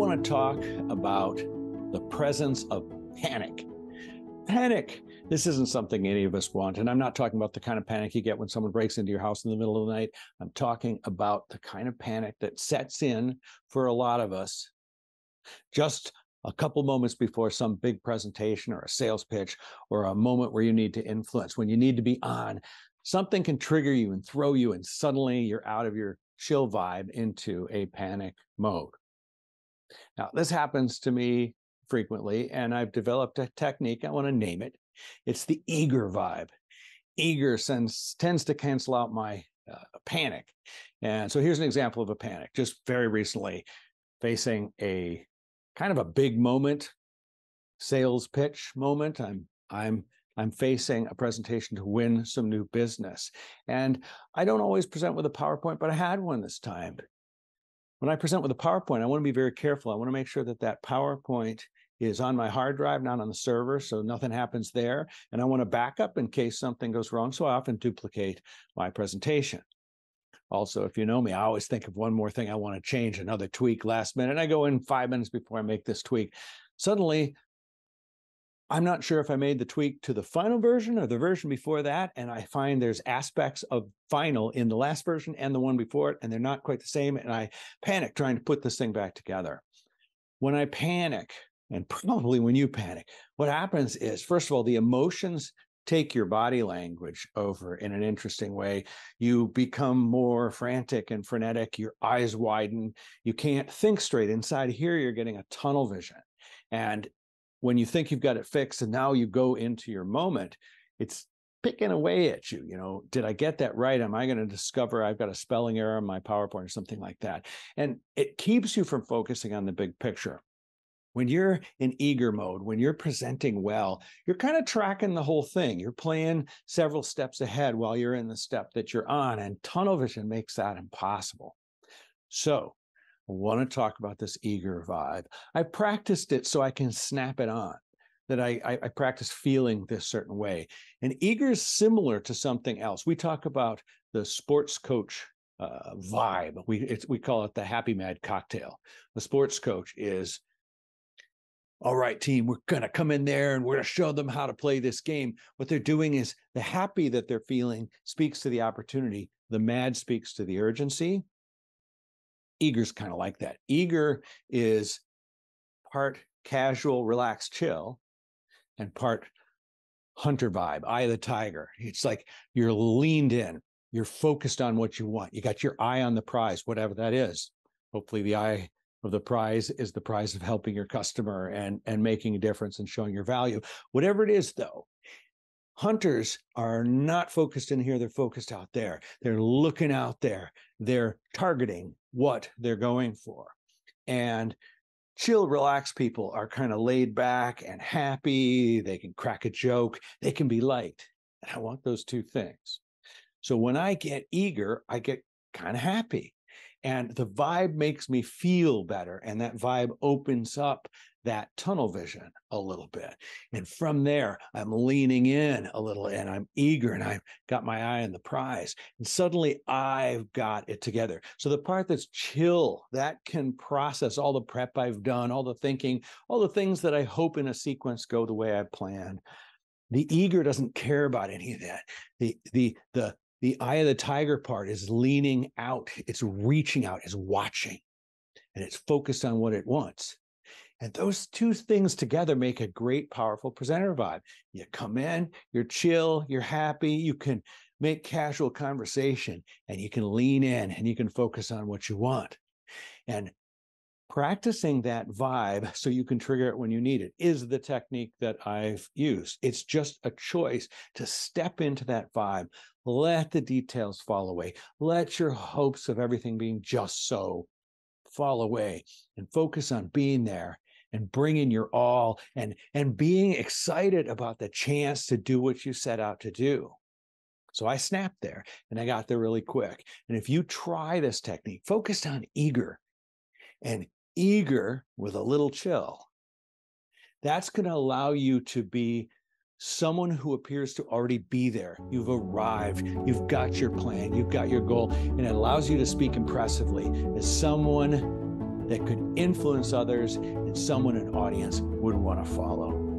want to talk about the presence of panic. Panic. This isn't something any of us want. And I'm not talking about the kind of panic you get when someone breaks into your house in the middle of the night. I'm talking about the kind of panic that sets in for a lot of us just a couple moments before some big presentation or a sales pitch or a moment where you need to influence, when you need to be on. Something can trigger you and throw you, and suddenly you're out of your chill vibe into a panic mode. Now, this happens to me frequently, and I've developed a technique. I want to name it. It's the eager vibe. Eager tends to cancel out my panic. And so here's an example of a panic. Just very recently, facing a kind of a big moment, sales pitch moment. I'm facing a presentation to win some new business. And I don't always present with a PowerPoint, but I had one this time. When I present with a PowerPoint, I want to be very careful. I want to make sure that that PowerPoint is on my hard drive, not on the server, so nothing happens there. And I want to back up in case something goes wrong, so I often duplicate my presentation. Also, if you know me, I always think of one more thing I want to change, another tweak last minute. I go in 5 minutes before I make this tweak. Suddenly, I'm not sure if I made the tweak to the final version or the version before that, and I find there's aspects of final in the last version and the one before it, and they're not quite the same, and I panic trying to put this thing back together. When I panic, and probably when you panic, what happens is, first of all, the emotions take your body language over in an interesting way. You become more frantic and frenetic, your eyes widen, you can't think straight. Inside here, you're getting a tunnel vision. And when you think you've got it fixed and now you go into your moment, it's picking away at you. You know, did I get that right? Am I going to discover I've got a spelling error on my PowerPoint or something like that? And it keeps you from focusing on the big picture. When you're in eager mode, when you're presenting well, you're kind of tracking the whole thing. You're playing several steps ahead while you're in the step that you're on, and tunnel vision makes that impossible. So I want to talk about this eager vibe. I practiced it so I can snap it on, that I practice feeling this certain way. And eager is similar to something else. We talk about the sports coach vibe. We call it the happy mad cocktail. The sports coach is, all right, team, we're going to come in there and we're going to show them how to play this game. What they're doing is the happy that they're feeling speaks to the opportunity. The mad speaks to the urgency. Eager's kind of like that. Eager is part casual, relaxed, chill, and part hunter vibe, eye of the tiger. It's like you're leaned in. You're focused on what you want. You got your eye on the prize, whatever that is. Hopefully the eye of the prize is the prize of helping your customer and making a difference and showing your value. Whatever it is, though, hunters are not focused in here. They're focused out there. They're looking out there. They're targeting what they're going for. And chill, relaxed people are kind of laid back and happy. They can crack a joke. They can be light. And I want those two things. So when I get eager, I get kind of happy. And the vibe makes me feel better. And that vibe opens up that tunnel vision a little bit. And from there, I'm leaning in a little and I'm eager and I've got my eye on the prize. And suddenly I've got it together. So the part that's chill, that can process all the prep I've done, all the thinking, all the things that I hope in a sequence go the way I planned. The eager doesn't care about any of that. The eye of the tiger part is leaning out, it's reaching out, it's watching, and it's focused on what it wants. And those two things together make a great, powerful presenter vibe. You come in, you're chill, you're happy, you can make casual conversation, and you can lean in, and you can focus on what you want. And practicing that vibe so you can trigger it when you need it is the technique that I've used. It's just a choice to step into that vibe. Let the details fall away. Let your hopes of everything being just so fall away and focus on being there and bringing your all and being excited about the chance to do what you set out to do. So I snapped there and I got there really quick. And if you try this technique, focused on eager and eager with a little chill, that's going to allow you to be someone who appears to already be there. You've arrived, you've got your plan, you've got your goal, and it allows you to speak impressively as someone that could influence others and someone an audience would want to follow.